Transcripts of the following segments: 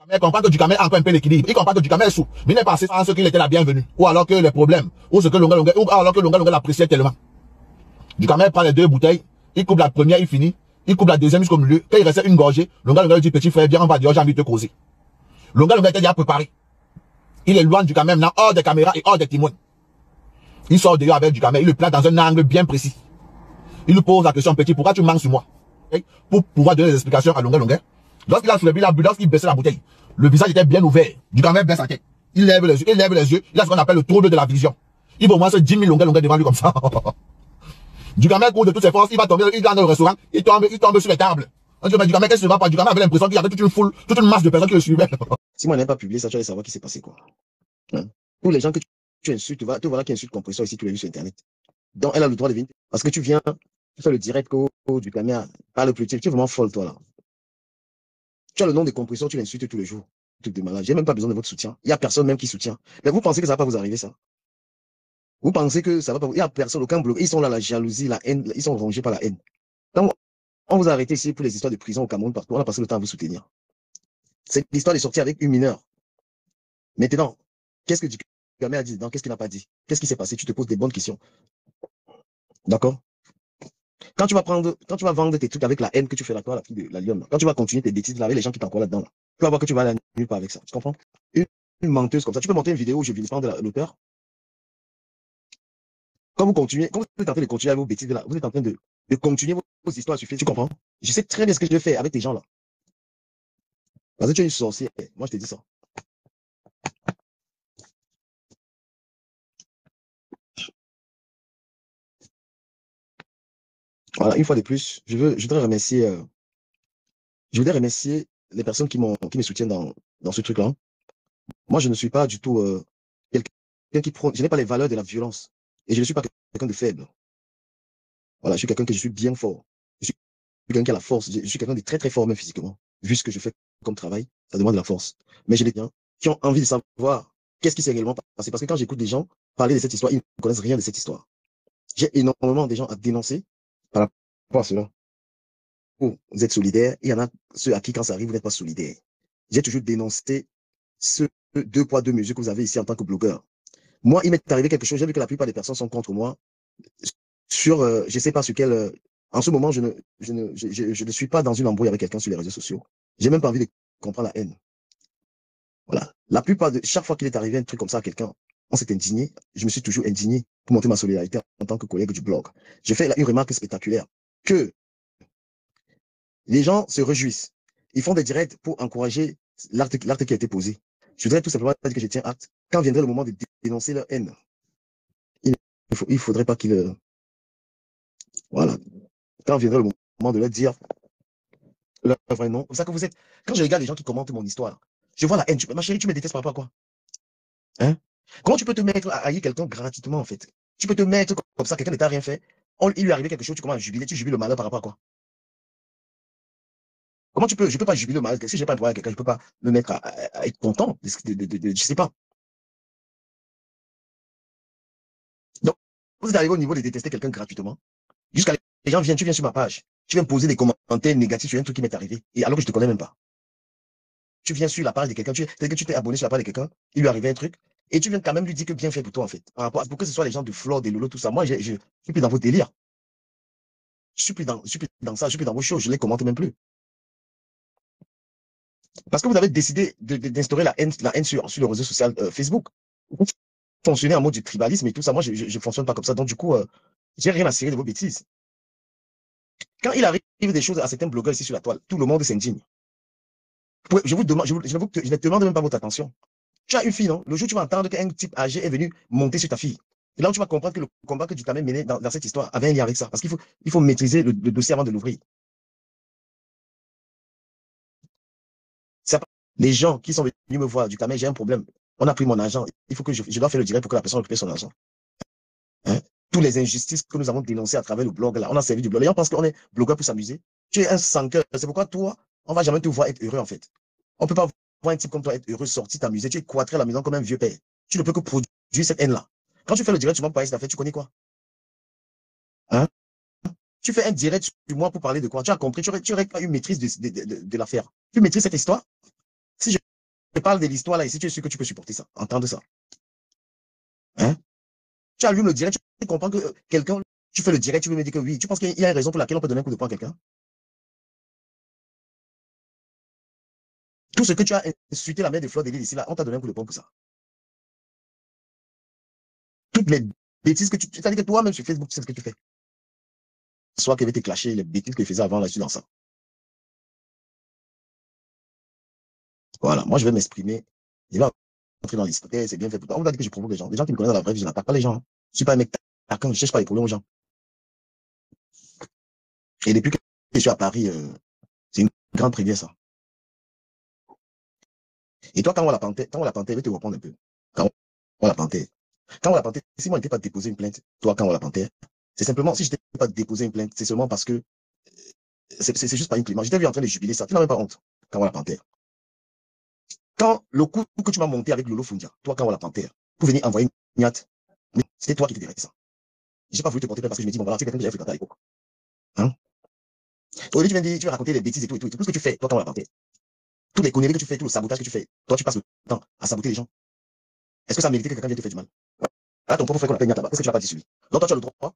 Mais comprend que Ducamel a encore un peu l'équilibre. Il comprend que Ducamel est souple. Mais il n'est pas assez en ce qu'il était la bienvenue. Ou alors que les problèmes. Ou ce que Longa Longa, ou alors que Longa Longa l'appréciait tellement. Ducamel prend les 2 bouteilles. Il coupe la première, il finit. Il coupe la deuxième jusqu'au milieu. Quand il restait une gorgée, Longa Longa lui dit, petit frère, viens, on va dire, j'ai envie de te causer. Longa Longa était déjà préparé. Il éloigne Ducamel maintenant hors des caméras et hors des témoins. Il sort dehors avec Ducamel. Il le place dans un angle bien précis. Il lui pose la question, petit, pourquoi tu manques sur moi? Pour pouvoir donner des explications à Longa Longa. Lorsqu'il a soulevé la bulle, lorsqu'il baissait la bouteille, le visage était bien ouvert. Ducamel baisse la tête. Il lève les yeux. Il a ce qu'on appelle le trouble de la vision. Il va au moins se 10 000 Longa Longa devant lui comme ça. Ducamel court de toutes ses forces. Il va tomber, il va dans le restaurant. Il tombe sur les tables. On dit, mais Ducamel, qu'est-ce qui ne va pas? Ducamel avait l'impression qu'il y avait toute une foule, toute une masse de personnes qui le suivaient. Si moi, je n'ai pas publié ça, tu vas savoir qui s'est passé, quoi. Hein? Tous les gens que tu insultes, te voilà qui insulte Compressor ici, tu l'as vu sur Internet. Donc, elle a le droit de venir. Parce que tu viens, tu fais le direct Ducamel, parle plus. Tu es vraiment folle, toi, là. Tu as le nom de Compressor, tu l'insultes tous les jours. Truc de malade. J'ai même pas besoin de votre soutien. Il n'y a personne même qui soutient. Mais vous pensez que ça va pas vous arriver, ça? Vous pensez que ça va pas vous... Il n'y a personne, aucun bloc. Ils sont là, la jalousie, la haine. Ils sont rongés par la haine. Donc, on vous a arrêté ici pour les histoires de prison au Cameroun, partout. On a passé le temps à vous soutenir. C'est l'histoire de sortir avec une mineure. Maintenant, qu'est-ce que Ducamel a dit dedans? Qu'est-ce qu'il n'a pas dit? Qu'est-ce qui s'est passé? Tu te poses des bonnes questions. D'accord? Quand tu vas vendre tes trucs avec la haine que tu fais là, toi, la fille de la lionne, quand tu vas continuer tes bêtises là, avec les gens qui t'envoient là-dedans, là, tu vas voir que tu vas aller nulle part avec ça. Tu comprends? Une menteuse comme ça. Tu peux monter une vidéo où je vilipende l'auteur. Quand vous êtes en train de continuer avec vos bêtises là, vous êtes en train de continuer vos histoires sur Facebook. Tu comprends? Je sais très bien ce que je fais avec tes gens là. Parce que tu es une sorcière. Moi, je te dis ça. Voilà, une fois de plus, je voudrais remercier les personnes qui me soutiennent dans ce truc-là. Moi, je ne suis pas du tout quelqu'un qui prône. Je n'ai pas les valeurs de la violence. Et je ne suis pas quelqu'un de faible. Voilà, je suis quelqu'un je suis bien fort. Je suis quelqu'un qui a la force. Je suis quelqu'un de très, très fort, même physiquement. Vu ce que je fais comme travail, ça demande de la force. Mais j'ai des gens qui ont envie de savoir qu'est-ce qui s'est réellement passé. Parce que quand j'écoute des gens parler de cette histoire, ils ne connaissent rien de cette histoire. J'ai énormément de gens à dénoncer par rapport à cela. Oh, vous êtes solidaires. Il y en a ceux à qui, quand ça arrive, vous n'êtes pas solidaires. J'ai toujours dénoncé ce 2 poids 2 mesures que vous avez ici en tant que blogueur. Moi, il m'est arrivé quelque chose. J'ai vu que la plupart des personnes sont contre moi. Sur, je ne sais pas sur quel. En ce moment, je ne suis pas dans une embrouille avec quelqu'un sur les réseaux sociaux. J'ai même pas envie de comprendre la haine. Voilà. La plupart de chaque fois qu'il est arrivé un truc comme ça à quelqu'un, on s'est indigné. Je me suis toujours indigné pour montrer ma solidarité en tant que collègue du blog. J'ai fait une remarque spectaculaire que les gens se réjouissent. Ils font des directs pour encourager l'acte qui a été posé. Je voudrais tout simplement dire que je tiens acte. Quand viendrait le moment de dénoncer leur haine, il faudrait pas qu'ils... Voilà. Quand viendrait le moment de leur dire leur vrai nom. C'est ça que vous êtes... Quand je regarde les gens qui commentent mon histoire, je vois la haine. Ma chérie, tu me détestes par rapport à quoi? Hein? Comment tu peux te mettre à haïr quelqu'un gratuitement, en fait? Tu peux te mettre comme ça, quelqu'un ne t'a rien fait. Il lui est arrivé quelque chose, tu commences à jubiler. Tu jubiles le malheur par rapport à quoi? Comment tu peux, je peux pas jubiler le malheur. Si j'ai pas un problème avec quelqu'un, je peux pas me mettre à être content je sais pas. Donc, vous êtes arrivé au niveau de détester quelqu'un gratuitement. Jusqu'à les gens viennent, tu viens sur ma page. Tu viens me poser des commentaires négatifs sur un truc qui m'est arrivé. Et alors que je te connais même pas. Tu viens sur la page de quelqu'un, peut-être que tu t'es abonné sur la page de quelqu'un, il lui est arrivé un truc, et tu viens quand même lui dire que bien fait pour toi, en fait. Pour que ce soit les gens de Flore, des Lolo, tout ça. Moi, je suis plus dans vos délires. Je suis plus dans ça, je suis plus dans vos choses, je les commente même plus. Parce que vous avez décidé d'instaurer la haine sur le réseau social Facebook. Vous fonctionnez en mode du tribalisme et tout ça. Moi, je ne fonctionne pas comme ça. Donc, du coup, j'ai rien à cirer de vos bêtises. Quand il arrive des choses à certains blogueurs ici sur la toile, tout le monde s'indigne. Je vous demande, je ne te demande même pas votre attention. Tu as une fille, non? Le jour où tu vas entendre qu'un type âgé est venu monter sur ta fille. Et là où tu vas comprendre que le combat que tu t'as mené dans cette histoire avait un lien avec ça. Parce qu'il faut maîtriser le dossier avant de l'ouvrir. Les gens qui sont venus me voir du Cameroun, j'ai un problème. On a pris mon argent. Il faut que je dois faire le direct pour que la personne récupère son argent. Hein? Toutes les injustices que nous avons dénoncées à travers le blog, là, on a servi du blog. Les gens pensent qu'on est blogueur pour s'amuser. Tu es un sans-cœur. C'est pourquoi toi, on va jamais te voir être heureux, en fait. On peut pas voir un type comme toi être heureux, sortir, t'amuser. Tu es cloîtré à la maison comme un vieux père. Tu ne peux que produire cette haine-là. Quand tu fais le direct sur mon pays d'affaires, tu connais quoi? Hein? Tu fais un direct sur moi pour parler de quoi? Tu as compris? Tu n'aurais pas eu maîtrise de l'affaire. Tu maîtrises cette histoire? Si je parle de l'histoire là, ici, tu es sûr que tu peux supporter ça, entendre ça. Hein? Tu allumes le direct, tu comprends que quelqu'un, tu fais le direct, tu veux me dire que oui. Tu penses qu'il y a une raison pour laquelle on peut donner un coup de poing à quelqu'un? Tout ce que tu as insulté la mère de Fleur de Lys ici, là, on t'a donné un coup de poing pour ça. Toutes les bêtises que tu... C'est-à-dire que toi-même sur Facebook, tu sais ce que tu fais. Soit qu'il avait été clashé, les bêtises qu'il faisait avant, là, je suis dans ça. Voilà, moi, je vais m'exprimer. Je vais entrer dans l'histoire, c'est bien fait pour toi. On va dire que je provoque les gens. Les gens qui me connaissent dans la vraie vie, je n'attaque pas les gens. Hein. Je ne suis pas un mec taquin, je ne cherche pas les problèmes aux gens. Et depuis que je suis à Paris, c'est une grande première, ça. Et toi, quand on la panthère, je vais te reprendre un peu. Quand on la panthère. Quand on la panthère, si moi, je n'étais pas déposé une plainte, toi, quand on la panthère, c'est simplement, si je n'étais pas déposé une plainte, c'est seulement parce que c'est juste pas une clément. J'étais vu en train de jubiler ça. Tu n'as même pas honte quand on la panthère. Quand le coup que tu m'as monté avec Lolo Fundia, toi, quand on la panthère, pour venir envoyer une niate, c'était toi qui étais derrière ça. Je n'ai pas voulu te porter plainte parce que je me dis, bon, voilà, tu es quelqu'un que j'avais fréquenté à l'époque. Hein? Aujourd'hui, tu vas raconter des bêtises et tout, et tout, et tout. Tout ce que tu fais, toi, quand on la panthère. Toutes les conneries que tu fais, tout le sabotage que tu fais, toi, tu passes le temps à saboter les gens. Est-ce que ça méritait que quelqu'un vienne te faire du mal? Là, ton propre frère qu'on appelle Niataba, qu'est-ce que tu n'as pas dit sur lui? Donc, toi, tu as le droit.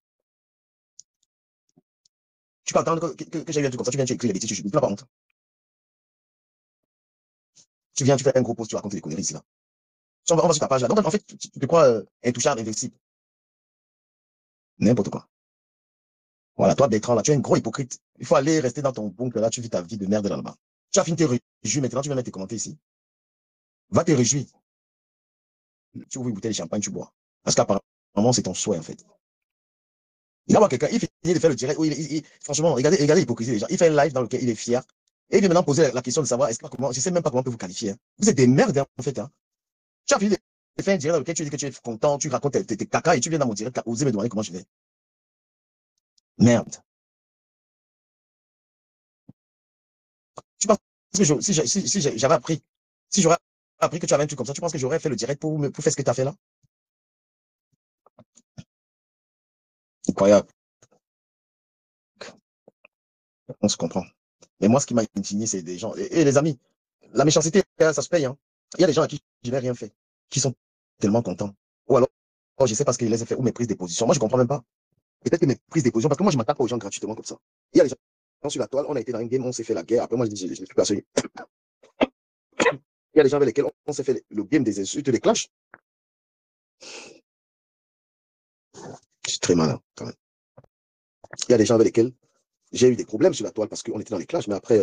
Tu peux attendre que j'ai eu un truc comme ça, tu viens, tu écris les bêtises, tu n'as pas honte. Tu viens, tu fais un gros post, tu racontes des conneries ici, là. On va sur ta page là. Donc, en fait, tu te crois intouchable, invincible. N'importe quoi. Voilà, toi, Bertrand, là, tu es un gros hypocrite. Il faut aller rester dans ton bunker, là, tu vis ta vie de merde là-bas. Tu as fini tes réjouis, maintenant, tu viens mettre tes commentaires ici. Va te réjouir. Tu ouvres une bouteille de champagne, tu bois. Parce qu'apparemment, c'est ton souhait, en fait. Il va voir quelqu'un, il finit de faire le direct. Franchement, regardez l'hypocrisie des gens. Il fait un live dans lequel il est fier. Et il vient maintenant poser la question de savoir, comment, je ne sais même pas comment on peut vous qualifier. Hein. Vous êtes des merdes, hein, en fait. Hein. Tu as fini de faire un direct dans lequel tu dis que tu es content, tu racontes tes caca et tu viens dans mon direct, oser me demander comment je vais. Merde. Tu penses que si j'avais appris, si j'aurais appris que tu avais un truc comme ça, tu penses que j'aurais fait le direct pour faire ce que tu as fait là? Incroyable. On se comprend. Mais moi, ce qui m'a indigné, c'est des gens. Et les amis, la méchanceté, ça se paye. Hein. Il y a des gens à qui je n'ai rien fait, qui sont tellement contents. Ou alors, je ne sais pas ce qu'ils les ont fait, ou mes prises de position. Moi, je ne comprends même pas. Peut-être que mes prises de position, parce que moi, je ne m'attaque pas aux gens gratuitement comme ça. Il y a des gens sur la toile, on a été dans une game, on s'est fait la guerre. Après, moi, je dis, je ne suis plus persuadé. Il y a des gens avec lesquels on s'est fait le game des insultes, des clashs. Je suis très malin, quand même. Il y a des gens avec lesquels j'ai eu des problèmes sur la toile parce qu'on était dans les clashs, mais après,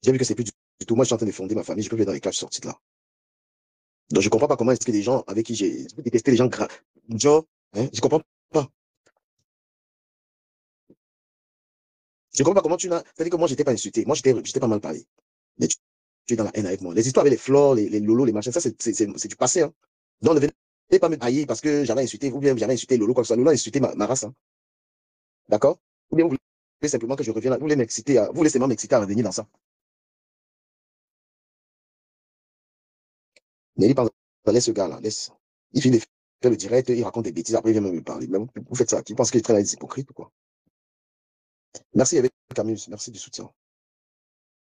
j'ai vu que c'est plus du tout. Moi, je suis en train de fonder ma famille, je peux plus être dans les clashs sortis de là. Donc, je ne comprends pas comment est-ce que des gens avec qui j'ai détesté les gens genre, hein, je ne comprends pas. Je ne comprends pas comment tu n'as. C'est-à-dire que moi, je n'étais pas insulté. Moi, j'étais pas mal parlé. Mais tu es dans la haine avec moi. Les histoires avec les flores, les lolos, les machins, ça, c'est du passé. Hein. Donc, ne venez pas me haïr parce que j'avais insulté, vous bien, j'avais insulté Lolo, quoi que ce soit. Lolo a insulté ma race. Hein. D'accord? Ou bien vous voulez simplement que je revienne là. Vous voulez m'exciter vous voulez seulement m'exciter à revenir dans ça. N'ayez pas, laisse ce gars-là, laisse. Il finit de faire le direct, il raconte des bêtises, après il vient me parler. Mais vous faites ça, tu penses qu'il est très hypocrite ou quoi? Merci avec Camus, merci du soutien.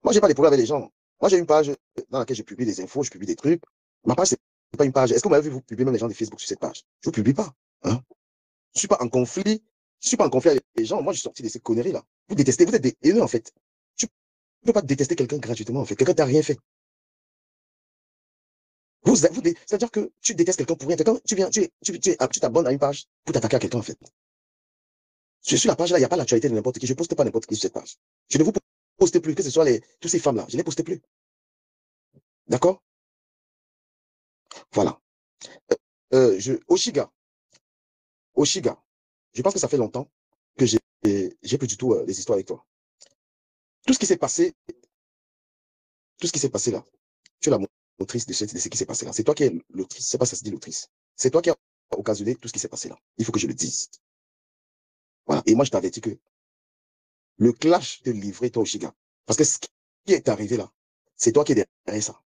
Moi, j'ai pas de problème avec les gens. Moi, j'ai une page dans laquelle je publie des infos, je publie des trucs. Ma page, c'est pas une page. Est-ce que vous m'avez vu, vous publiez même les gens de Facebook sur cette page? Je ne publie pas. Hein? Je suis pas en conflit. Je suis pas en conflit avec les gens. Moi, je suis sorti de ces conneries-là. Vous détestez, vous êtes des haineux, en fait. Tu ne peux pas détester quelqu'un gratuitement, en fait. Quelqu'un t'a rien fait. C'est-à-dire que tu détestes quelqu'un pour rien. Tu t'abonnes à une page pour t'attaquer à quelqu'un, en fait. Sur la page là, il n'y a pas l'actualité de n'importe qui. Je ne poste pas n'importe qui sur cette page. Je ne vous poste plus, que ce soit toutes ces femmes-là. Je ne les poste plus. D'accord? Voilà. Oshiga, je pense que ça fait longtemps que j'ai plus du tout les histoires avec toi. Tout ce qui s'est passé, tout ce qui s'est passé là, tu es la motrice de ce qui s'est passé là. C'est toi qui es l'autrice. C'est pas ça se dit l'autrice. C'est toi qui as occasionné tout ce qui s'est passé là. Il faut que je le dise. Voilà. Et moi, je t'avais dit que le clash te livrait, toi, Oshiga. Parce que ce qui est arrivé là, c'est toi qui es derrière ça.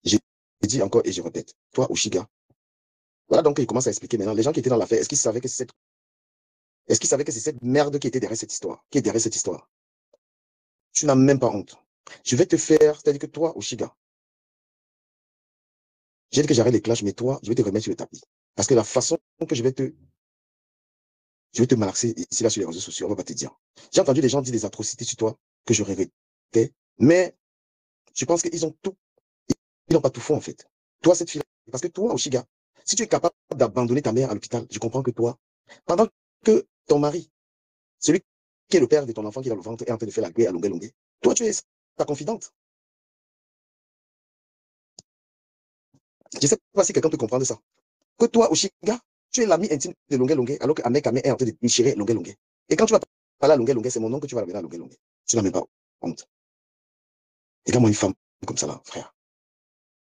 J'ai dit encore et je répète. Toi, Oshiga. Voilà donc il commence à expliquer maintenant. Les gens qui étaient dans l'affaire, est-ce qu'ils savaient que c'est cette merde qui était derrière cette histoire, qui est derrière cette histoire? Tu n'as même pas honte. Je vais te faire, c'est-à-dire que toi, Oshiga, J'ai dit que j'arrête les clashs, mais toi, je vais te remettre sur le tapis. Parce que la façon que je vais te malaxer ici, là, sur les réseaux sociaux, on va pas te dire. J'ai entendu des gens dire des atrocités sur toi que je regrettais, mais je pense qu'ils ont tout, ils n'ont pas tout faux, en fait. Toi, cette fille, parce que toi, Oshiga, si tu es capable d'abandonner ta mère à l'hôpital, je comprends que toi, pendant que ton mari, celui qui est le père de ton enfant qui est dans le ventre, est en train de faire la guerre à Longue Longue, toi, tu es ta confidente. Je ne sais pas si quelqu'un peut comprendre ça. Que toi, Oshiga, tu es l'ami intime de Longue Longue, alors que Ahmed Kame est en train de déchirer Longue Longue. Et quand tu vas parler à Longue Longue, c'est mon nom que tu vas ramener à Longue Longue. Tu n'as même pas honte. Regarde-moi une femme comme ça, là, frère.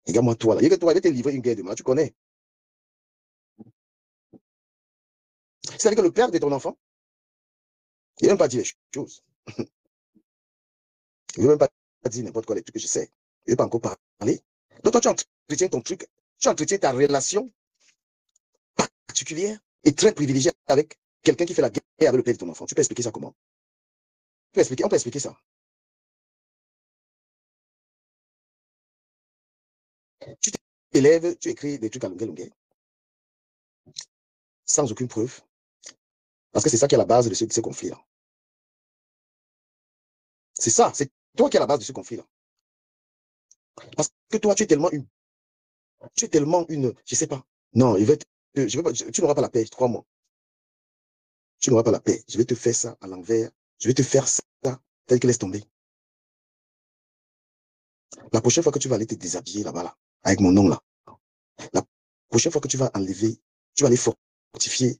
Regarde-moi toi, là. Regarde toi, il va te livrer une guerre demain, tu connais. C'est-à-dire que le père de ton enfant, il n'a même pas dit les choses. Il ne veut même pas dire n'importe quoi, les trucs que je sais. Il ne veut pas encore parler. Donc toi, tu entretiens ton truc, tu entretiens ta relation particulière et très privilégiée avec quelqu'un qui fait la guerre avec le père de ton enfant. Tu peux expliquer ça comment? On peut expliquer ça. Tu t'élèves, tu écris des trucs à longueur, sans aucune preuve. Parce que c'est ça qui est la base de ce conflit-là. C'est ça, c'est toi qui es la base de ce conflit-là. Parce que toi, je sais pas. Non, je veux pas, tu n'auras pas la paix, crois-moi. Tu n'auras pas la paix. Je vais te faire ça à l'envers. Je vais te faire ça tel que laisse tomber. La prochaine fois que tu vas aller te déshabiller là-bas, là, avec mon nom là, la prochaine fois que tu vas enlever, tu vas aller fortifier.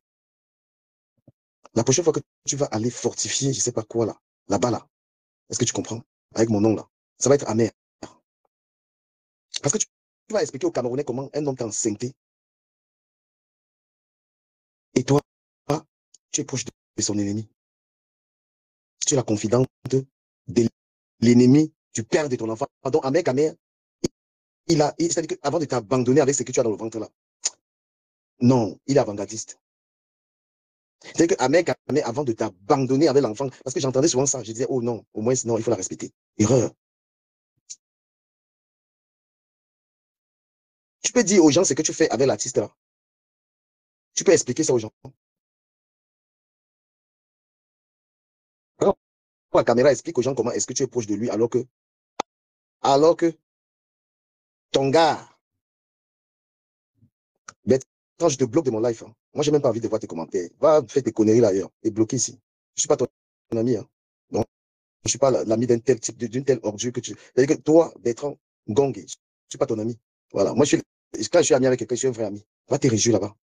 La prochaine fois que tu vas aller fortifier, je sais pas quoi là, là-bas là, est-ce que tu comprends? Avec mon nom là, ça va être amer. Parce que tu vas expliquer aux Camerounais comment un homme t'a enceinté. Et toi, tu es proche de son ennemi. Tu es la confidente de l'ennemi du père de ton enfant. Donc, Amer Kamer, c'est-à-dire qu'avant de t'abandonner avec ce que tu as dans le ventre là, non, il est avant-gardiste. C'est-à-dire que Amer Kamer, avant de t'abandonner avec l'enfant, parce que j'entendais souvent ça, je disais, oh non, au moins, non, il faut la respecter. Erreur. Tu peux dire aux gens ce que tu fais avec l'artiste là. Tu peux expliquer ça aux gens. Quand la caméra explique aux gens comment est-ce que tu es proche de lui alors que ton gars, ben, quand je te bloque de mon live, hein, moi, j'ai même pas envie de voir tes commentaires. Va faire tes conneries là ailleurs et bloquer ici. Je suis pas ton ami. Hein. Donc, je suis pas l'ami d'un tel type, d'une telle ordure que tu. C'est-à-dire que toi, Bertrand Gongé, je suis pas ton ami. Voilà. Moi, quand je suis ami avec quelqu'un, je suis un vrai ami. Va te réjouir là-bas.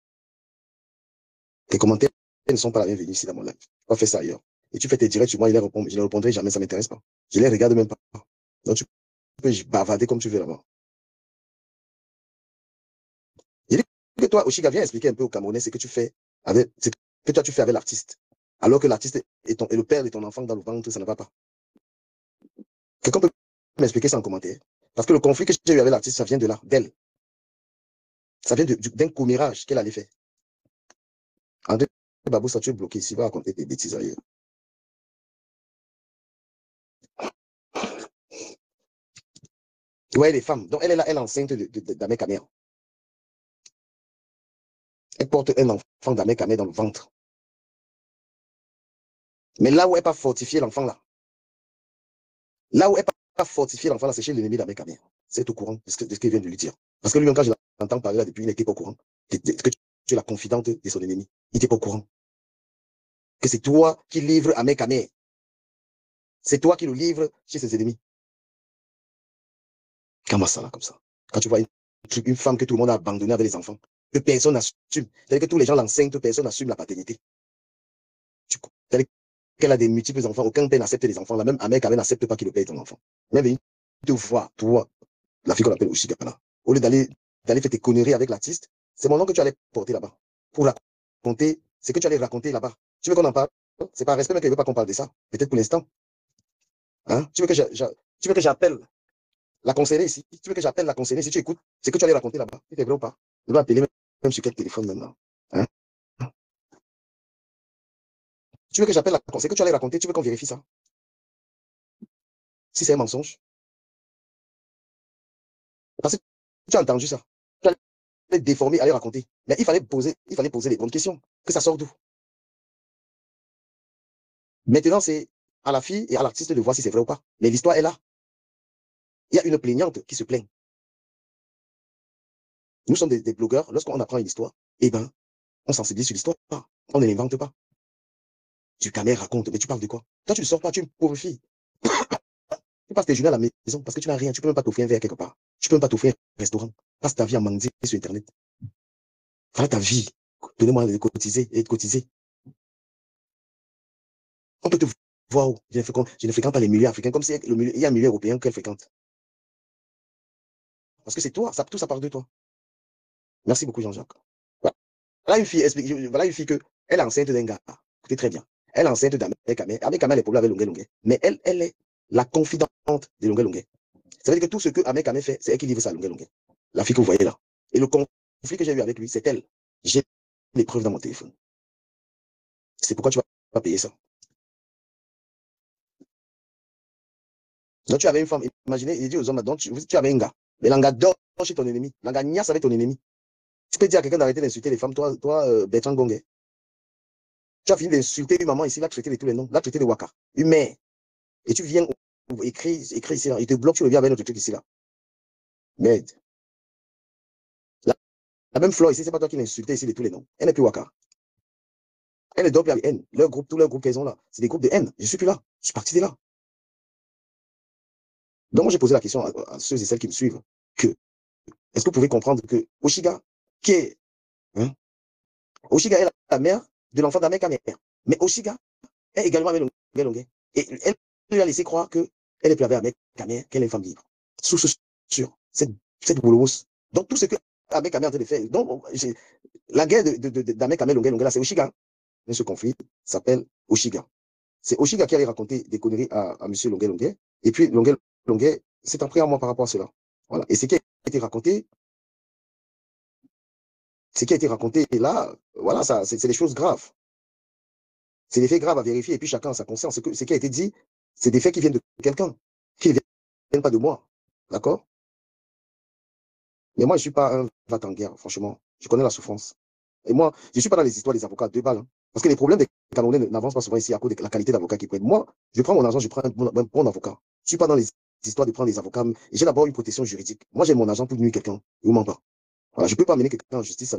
Tes commentaires ne sont pas la bienvenue ici dans mon live. Va faire ça ailleurs. Et tu fais tes directs sur moi, je ne répondrai jamais, ça ne m'intéresse pas. Je les regarde même pas. Donc, tu peux bavarder comme tu veux là-bas. Il dit que toi, Oshiga, viens expliquer un peu aux Camerounais ce que tu fais ce que toi tu fais avec l'artiste. Alors que l'artiste est le père de ton enfant dans le ventre, ça ne va pas. Quelqu'un peut m'expliquer ça en commentaire. Parce que le conflit que j'ai eu avec l'artiste, ça vient de là, d'elle. Ça vient d'un commérage qu'elle allait faire. André Babou, ça tu es bloqué ici, va raconter des bêtises ailleurs. Ouais, les femmes. Donc elle est là, elle est enceinte d'Ahmed Kamer. Elle porte un enfant d'Ahmed Kamer dans le ventre. Mais là où elle n'a pas fortifié l'enfant là, là où elle n'a pas fortifié l'enfant là, c'est chez l'ennemi d'Ahmed Kamer. C'est au courant de ce qu'il vient de lui dire. Parce que lui-même, quand je l'entends parler là depuis, il n'était pas au courant que tu es la confidente de son ennemi. Il n'était pas au courant. Que c'est toi qui livres Ahmed Kamer. C'est toi qui le livres chez ses ennemis. Comment ça là, comme ça? Quand tu vois une femme que tout le monde a abandonnée avec les enfants, que personne n'assume. C'est-à-dire que tous les gens l'enseignent, que personne n'assume la paternité. C'est-à-dire qu'elle a des multiples enfants, aucun père n'accepte les enfants. La même Ahmed Kamer n'accepte pas qu'il le paye ton enfant. Même une te voit, toi, la fille qu'on appelle Oshigana. Au lieu d'aller faire tes conneries avec l'artiste, c'est mon nom que tu allais porter là-bas. Pour raconter ce que tu allais raconter là-bas. Tu veux qu'on en parle? C'est pas respect, mais qu'elle ne veut pas qu'on parle de ça. Peut-être pour l'instant. Hein? Tu veux que j'appelle la conseillère ici? Tu veux que j'appelle la conseillère si tu écoutes ce que tu allais raconter là-bas? Si c'est vrai ou pas? Je vais appeler même sur quel téléphone maintenant. Hein? Tu veux que j'appelle la conseillère? Ce que tu allais raconter, tu veux qu'on vérifie ça? Si c'est un mensonge. Parce que tu as entendu ça. Tu déformer, aller raconter. Mais il fallait poser les bonnes questions. Que ça sort d'où? Maintenant, c'est à la fille et à l'artiste de voir si c'est vrai ou pas. Mais l'histoire est là. Il y a une plaignante qui se plaint. Nous sommes des blogueurs. Lorsqu'on apprend une histoire, eh ben, on sensibilise sur l'histoire. On ne l'invente pas. Tu caméra raconte, mais tu parles de quoi? Toi, tu ne sors pas, tu es une pauvre fille. Tu passes tes journées à la maison parce que tu n'as rien. Tu ne peux même pas t'offrir un verre quelque part. Tu ne peux même pas t'offrir un restaurant. Passe ta vie à mendier sur Internet. Voilà ta vie. Donnez-moi de cotiser et de cotiser. On peut te voir où? Je ne fréquente pas les milieux africains comme si il y a un milieu européen qu'elle fréquente. Parce que c'est toi, tout ça part de toi. Merci beaucoup, Jean-Jacques. Voilà une fille, voilà une fille que, elle est enceinte d'un gars. Écoutez très bien. Elle est enceinte d'Amé. Amé Kamé a les problèmes avec Longué Longué. Mais elle est la confidente de Longué Longué. Ça veut dire que tout ce que Amé Kamé fait, c'est elle qui livre ça à Longué Longué. La fille que vous voyez là. Et le conflit que j'ai eu avec lui, c'est elle. J'ai les preuves dans mon téléphone. C'est pourquoi tu vas pas payer ça. Donc tu avais une femme, imaginez, il dit aux hommes, donc tu avais un gars. Mais l'anga dort chez ton ennemi. L'anga niasse avec ton ennemi. Tu peux dire à quelqu'un d'arrêter d'insulter les femmes, toi Bertrand Gongue. Tu as fini d'insulter une maman ici, là, traiter de tous les noms, là, traiter de Waka. Une mère. Et tu viens écrire ici, là. Il te bloque, tu reviens avec notre truc ici, là. Merde. La, la même Flore ici, c'est pas toi qui l'insultais ici de tous les noms. Elle n'est plus Waka. Elle est dope avec haine. Leur groupe, tous leurs groupes qu'elles ont là, c'est des groupes de haine. Je suis plus là. Je suis parti de là. Donc, moi, j'ai posé la question à ceux et celles qui me suivent que, est-ce que vous pouvez comprendre que Oshiga, qui est, hein, Oshiga est la mère de l'enfant d'Amé Kamé. Mais Oshiga est également avec Longué. Et elle lui a laissé croire qu'elle est plus avec Amé Kamé, qu'elle est une femme libre. Source sûre. Cette boulousse. Donc, tout ce que Amé Kamé est en train de faire. Donc, la guerre d'Amé Kamé Longué, là, c'est Oshiga. Mais ce conflit s'appelle Oshiga. C'est Oshiga qui allait raconter des conneries à M. Longué Longué. Et puis, Longué s'est en pris à moi par rapport à cela. Voilà. Et ce qui a été raconté, là, voilà, c'est des choses graves. C'est des faits graves à vérifier. Et puis, chacun a sa conscience. Ce qui a été dit, c'est des faits qui viennent de quelqu'un, qui ne viennent pas de moi. D'accord? Mais moi, je ne suis pas un va-t-en-guerre, franchement. Je connais la souffrance. Et moi, je ne suis pas dans les histoires des avocats deux balles. Hein. Parce que les problèmes des Camerounais n'avancent pas souvent ici à cause de la qualité d'avocat qu'ils prennent. Moi, je prends mon argent, je prends un bon avocat. Je ne suis pas dans les histoires de prendre des avocats. J'ai d'abord une protection juridique. Moi, j'ai mon argent pour nuire quelqu'un. Il ne ment pas. Voilà, je ne peux pas amener quelqu'un en justice.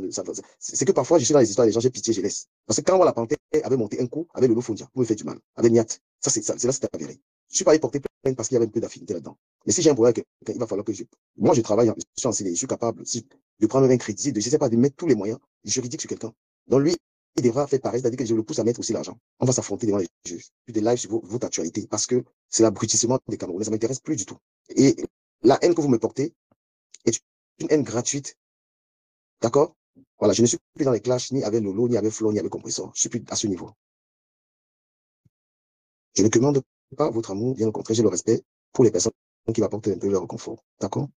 C'est que parfois, je suis dans les histoires des gens, j'ai pitié, je laisse. Parce que quand moi, la panthère avait monté un coup avec le loup Fondia pour me faire du mal, avec Niat, c'est là, c'est avéré. Je ne suis pas allé porter plainte parce qu'il y avait un peu d'affinité là-dedans. Mais si j'ai un problème avec quelqu'un, il va falloir que moi, je travaille, je suis enseigné, je suis capable de prendre un crédit, je ne sais pas, de mettre tous les moyens juridiques sur quelqu'un. Donc lui, il devra faire pareil, c'est-à-dire que je le pousse à mettre aussi l'argent. On va s'affronter devant les juges. Puis des lives sur votre actualité parce que c'est l'abrutissement des Camerounais. Ça ne m'intéresse plus du tout. Et la haine que vous me portez est une haine gratuite. D'accord? Voilà, je ne suis plus dans les clashs ni avec Lolo, ni avec Flo, ni avec Compressor. Je suis plus à ce niveau. Je ne commande pas votre amour, bien au contraire, j'ai le respect pour les personnes qui m'apportent un peu leur confort. D'accord?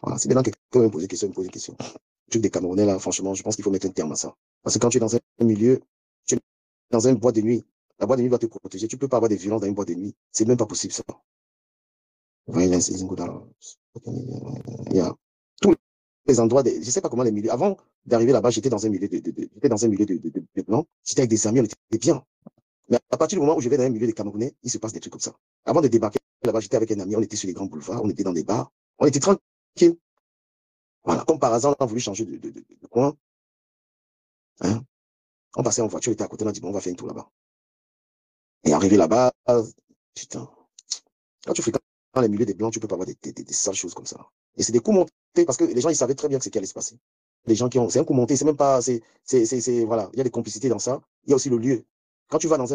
Voilà, c'est bien quelqu'un me pose une question. Le truc des Camerounais, là, franchement, je pense qu'il faut mettre un terme à ça. Parce que quand tu es dans un milieu, tu es dans une boîte de nuit, la boîte de nuit doit te protéger. Tu ne peux pas avoir des violences dans une boîte de nuit. C'est même pas possible, ça. Violence is good. Yeah. Tous les endroits, je sais pas comment les milieux. Avant d'arriver là-bas, j'étais dans un milieu de blancs. J'étais avec des amis, on était bien. Mais à partir du moment où je vais dans un milieu de Camerounais, il se passe des trucs comme ça. Avant de débarquer là-bas, j'étais avec un ami, on était sur les grands boulevards, on était dans des bars, on était tranquille. Voilà, comme par hasard, on a voulu changer de coin. Hein. On passait en voiture, on était à côté, on a dit, bon, on va faire un tour là-bas. Et arrivé là-bas, putain, quand tu fréquentes dans les milieux des blancs, tu peux pas avoir des sales choses comme ça. Et c'est des coups montés parce que les gens, ils savaient très bien ce qui allait se passer. Les gens qui ont, c'est un coup monté, c'est même pas, voilà, il y a des complicités dans ça. Il y a aussi le lieu. Quand tu vas dans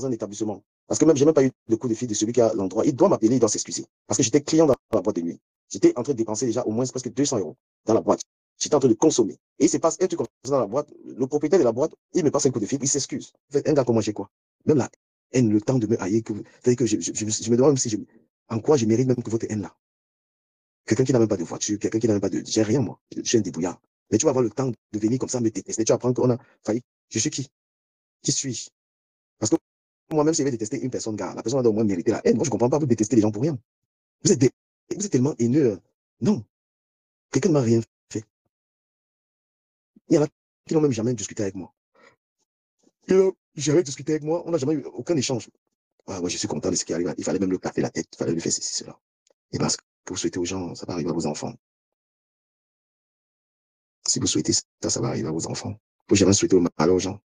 un établissement, parce que même, j'ai même pas eu de coup de fil de celui qui a l'endroit, il doit m'appeler, il doit s'excuser. Parce que j'étais client dans la boîte de nuit. J'étais en train de dépenser déjà au moins presque 200 € dans la boîte. J'étais en train de consommer. Et il se passe un truc comme ça dans la boîte. Le propriétaire de la boîte, il me passe un coup de fil, il s'excuse. Un gars comme moi, j'ai quoi? Même la haine, le temps de me haïr, c'est-à-dire que je me demande même si en quoi je mérite même que votre haine là. Quelqu'un qui n'a même pas de voiture, quelqu'un qui n'a même pas de, j'ai rien, moi. Je suis un débrouillard. Mais tu vas avoir le temps de venir comme ça me détester. Tu vas apprendre qu'on a failli. Je suis qui? Qui suis-je? Parce que moi-même, si je vais détester une personne, gars, la personne doit au moins mériter la haine. Moi, je comprends pas, vous détester les gens pour rien. Vous êtes tellement haineux. Non. Quelqu'un ne m'a rien fait. Il y en a qui n'ont même jamais discuté avec moi. Ils n'ont jamais discuté avec moi. On n'a jamais eu aucun échange. Ah ouais, je suis content de ce qui arrive. Il fallait même lui casser la tête. Il fallait lui faire ceci, cela. Et parce que vous souhaitez aux gens, ça va arriver à vos enfants. Si vous souhaitez ça, ça va arriver à vos enfants. Il ne faut jamais souhaiter le mal aux gens.